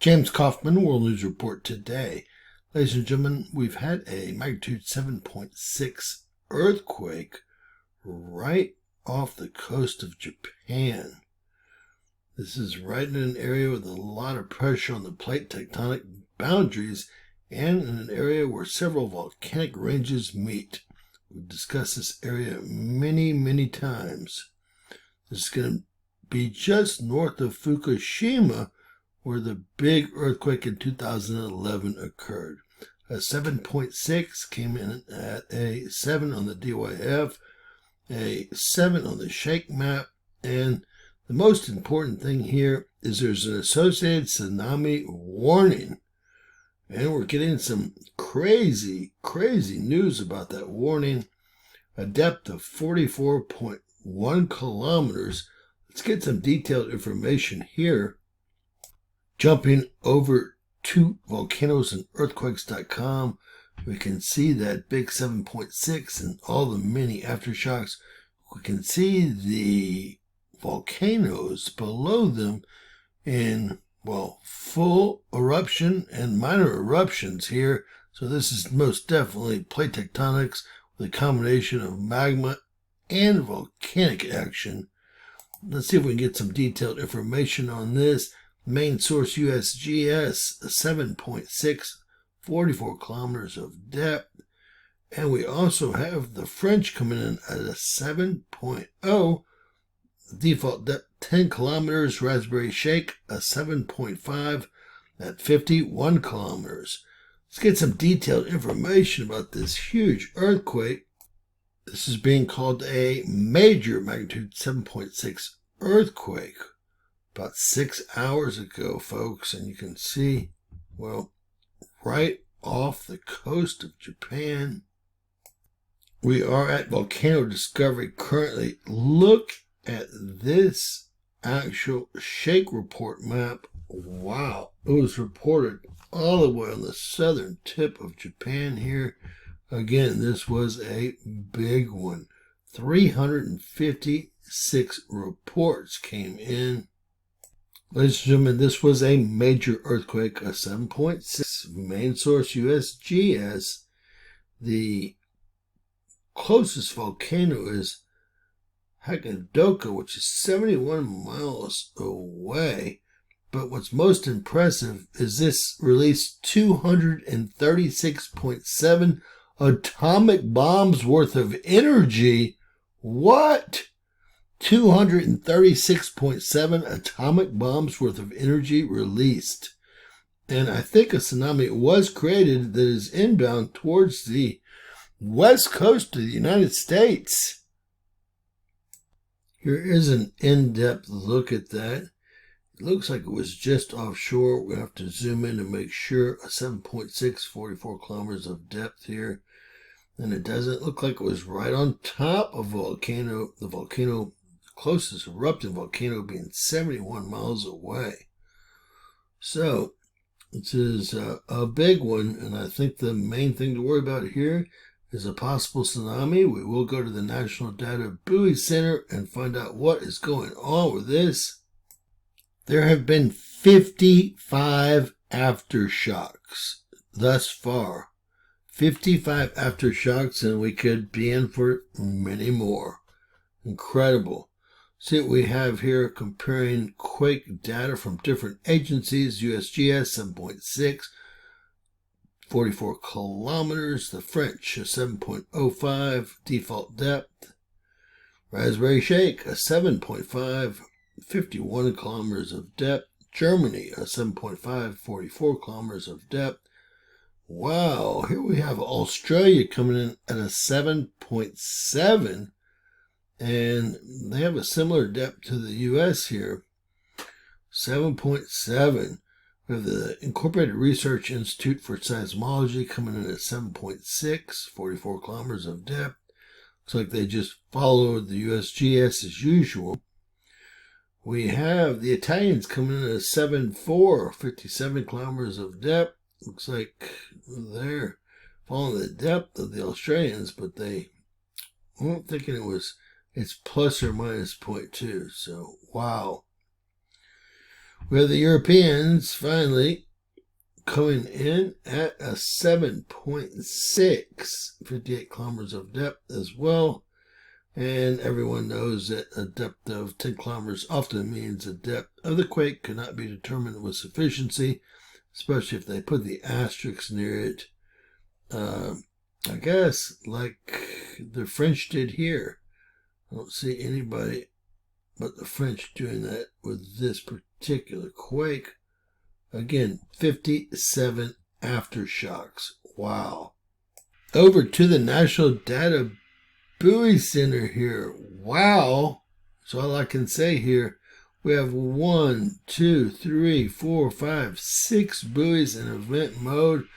James Kaufman, World News Report today. Ladies and gentlemen, we've had a magnitude 7.6 earthquake right off the coast of Japan. This is right in an area with a lot of pressure on the plate tectonic boundaries and in an area where several volcanic ranges meet. We've discussed this area many times. This is going to be just north of Fukushima, where the big earthquake in 2011 occurred. A 7.6 came in at a 7 on the DYF, a 7 on the shake map, and the most important thing here is there's an associated tsunami warning. And we're getting some crazy news about that warning. A depth of 44.1 kilometers. Let's get some detailed information here. Jumping over to volcanoesandearthquakes.com, we can see that big 7.6 and all the many aftershocks. We can see the volcanoes below them in, well, full eruption and minor eruptions here. So this is most definitely plate tectonics with a combination of magma and volcanic action. Let's see if we can get some detailed information on this. Main source USGS, 7.6, 44 kilometers of depth. And we also have the French coming in at a 7.0, default depth 10 kilometers, Raspberry Shake, a 7.5 at 51 kilometers. Let's get some detailed information about this huge earthquake. This is being called a major magnitude 7.6 earthquake. About 6 hours ago, folks, and you can see, well, right off the coast of Japan. We are at Volcano Discovery currently. Look at this actual shake report map. Wow, it was reported all the way on the southern tip of Japan here. Again, this was a big one. 356 reports came in. Ladies and gentlemen, this was a major earthquake, a 7.6, main source USGS. The closest volcano is Hakadoka, which is 71 miles away. But what's most impressive is this released 236.7 atomic bombs worth of energy. What? 236.7 atomic bombs worth of energy released. And I think a tsunami was created that is inbound towards the west coast of the United States. Here is an in-depth look at that. It looks like it was just offshore. We're going to have to zoom in to make sure. A 7.6, 44 kilometers of depth here. And it doesn't look like it was right on top of volcano. The volcano closest erupting volcano being 71 miles away. So this is a big one, and I think the main thing to worry about here is a possible tsunami. We will go to the National Data Buoy Center and find out what is going on with this. There have been 55 aftershocks thus far. 55 aftershocks, and we could be in for many more. Incredible. See what we have here, comparing quake data from different agencies. USGS 7.6, 44 kilometers. The French, a 7.05 default depth. Raspberry Shake, a 7.5, 51 kilometers of depth. Germany, a 7.5, 44 kilometers of depth. Wow, here we have Australia coming in at a 7.7. And they have a similar depth to the U.S. here, 7.7. We have the Incorporated Research Institute for Seismology coming in at 7.6, 44 kilometers of depth. Looks like they just followed the USGS as usual. We have the Italians coming in at 7.4, 57 kilometers of depth. Looks like they're following the depth of the Australians, but they weren't thinking it's plus or minus 0.2. So, wow. We have the Europeans finally coming in at a 7.6, 58 kilometers of depth as well. And everyone knows that a depth of 10 kilometers often means the depth of the quake could not be determined with sufficiency, especially if they put the asterisk near it. I guess like the French did here. I don't see anybody but the French doing that with this particular quake. Again, 57 aftershocks. Wow. Over to the National Data Buoy Center here. Wow. That's all I can say here. We have 1, 2, 3, 4, 5, 6 buoys in event mode.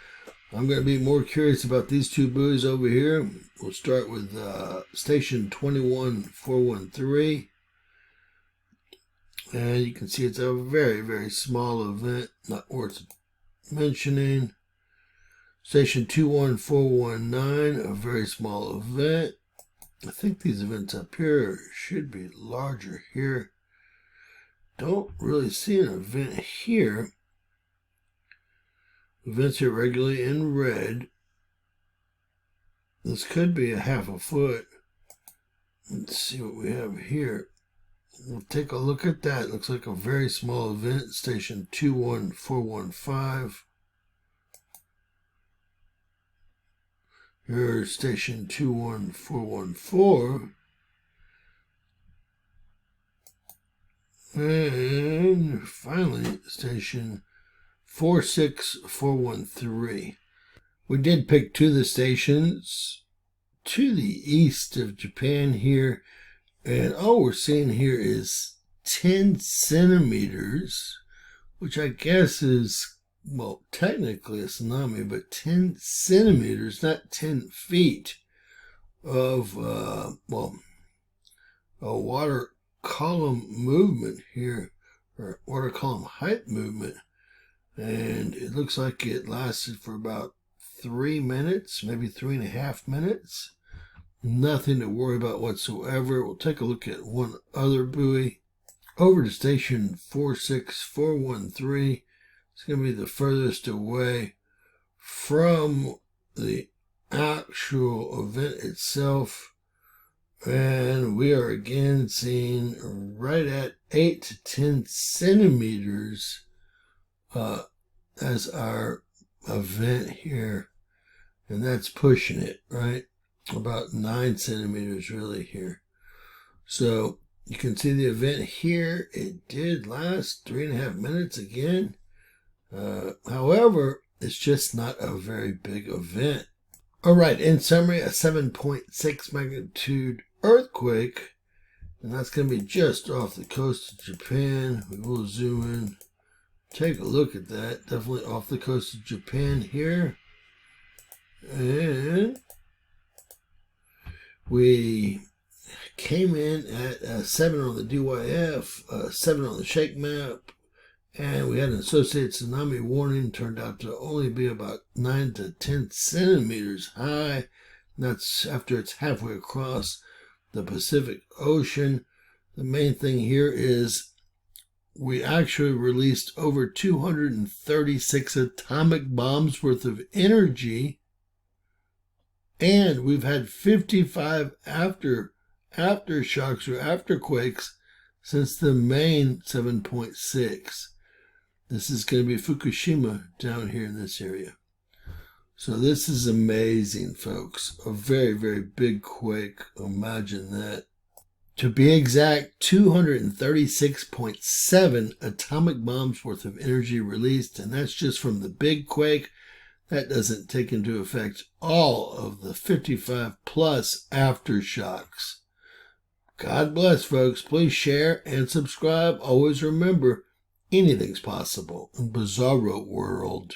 I'm going to be more curious about these two buoys over here. We'll start with station 21413. And you can see it's a very, very small event, not worth mentioning. Station 21419, a very small event. I think these events up here should be larger here. Don't really see an event here. Events are regularly in red. This could be a half a foot. Let's see what we have here. We'll take a look at that. Looks like a very small event. Station 21415. Here's station 21414. And finally, station 46413. We did pick two of the stations to the east of Japan here. And all we're seeing here is 10 centimeters, which I guess is, well, technically a tsunami, but 10 centimeters, not 10 feet of, a water column movement here, or water column height movement. And it looks like it lasted for about 3 minutes, maybe 3.5 minutes. Nothing to worry about whatsoever. We'll take a look at one other buoy. Over to station 46413. It's going to be the furthest away from the actual event itself. And we are again seeing right at 8 to 10 centimeters as our event here. And that's pushing it, right? About 9 centimeters really here. So you can see the event here. It did last 3.5 minutes again. However, it's just not a very big event. All right, in summary, a 7.6 magnitude earthquake, and that's going to be just off the coast of Japan. We will zoom in, take a look at that. Definitely off the coast of Japan here. And we came in at 7 on the DYF, 7 on the shake map, and we had an associated tsunami warning. Turned out to only be about 9 to 10 centimeters high. That's after it's halfway across the Pacific Ocean. The main thing here is we actually released over 236 atomic bombs worth of energy. And we've had 55 aftershocks or afterquakes since the main 7.6. This is going to be Fukushima down here in this area. So this is amazing, folks. A very, very big quake. Imagine that. To be exact, 236.7 atomic bombs worth of energy released, and that's just from the big quake. That doesn't take into effect all of the 55 plus aftershocks. God bless, folks. Please share and subscribe. Always remember, anything's possible in Bizarro World.